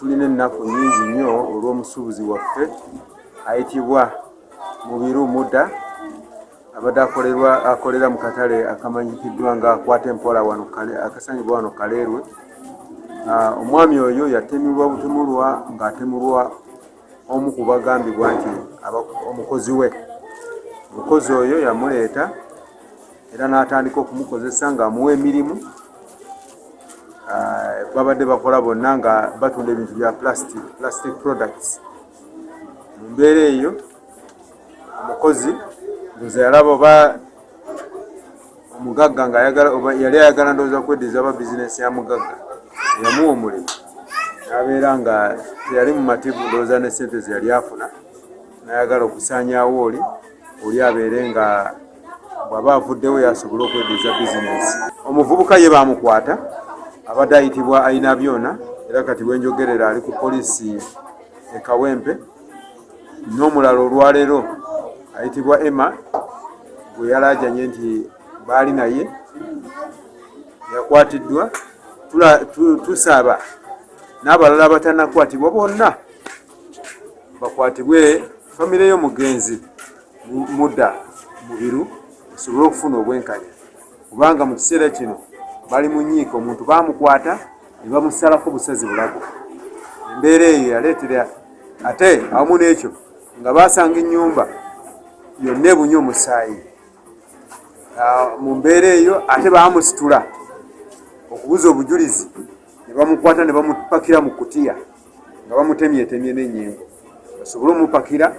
tulina ennaku nnyingi nnyo olw'omusuubuzi waffe ayitibwa Mubiru Mudda abadde akolera mu katale akamanyikiddwa nga Akwata Empola wano akasangibwa wano Kaleerwe. Omwami oyo yatemulwa butemulwa ng'atemulwa omu ku bagambibwa nti omukozi we. Omukozi oyo yamuleeta era n'atandika okumukozesa ng'amuwa emirimu. Babadde bakola bonna nga batunda ebintu bya plastic products. Mu mbeera eyo omukozi ndoza yalaba oba omugagga yali ayagala ndowooza kweddiza aba bizinesi ya mugagga, yamuwa omulimu n'abeera nga teyali mu mativu ndowooza ne ssente ze yali afuna, n'ayagala okusaanyaawo oli abeere nga bw'aba avuddewo yasobola okweddiza bizinesi. Omuvubuka ye baamukwata abadde ayitibwa Ayinabyona era kati bwenjogerera ali ku poliisi e Kawempe. N'omulala olwaleero ayitibwa Emma gwe yalaajanye nti baali naye yakwatiddwa. Tusaba n'abalala abatannakwatibwa bonna bakwatibwe famire y'omugenzi Mudda Mubiru esobole okufuna obwenkanya, kubanga mu kiseera kino bali mu nyiiko. Omuntu baamukwata ne bamusalako busazi bulago. Embeera eyo yaleetera ate awamu n'ekyo nga baasanga ennyumba yonna ebunye omusaayi. Mu mbeera eyo ate baamusitula okubuza obujulizi, ne bamukwata ne bamupakira mu kutiya nga bamutemyetemye n'ennyingo basobole omupakira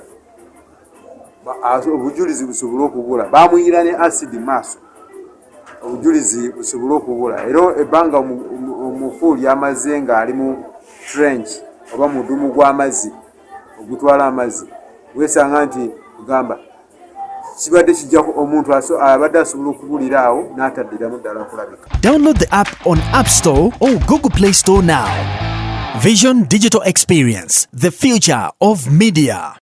obujulizi busobole okubula. Baamuyira ne asidi maaso obujulizi busobole okubula. Era ebbanga omufu lyamaze ng'ali mu trench oba mudumu gw'amazzi ogutwala amazzi, weesanga nti kugamba kibadde kijjako omuntu abadde asobola okubulira awo n'ataddiramu ddala okulabika. Download the app on App Store or Google Play Store now. Vision Digital Experience, the future of media.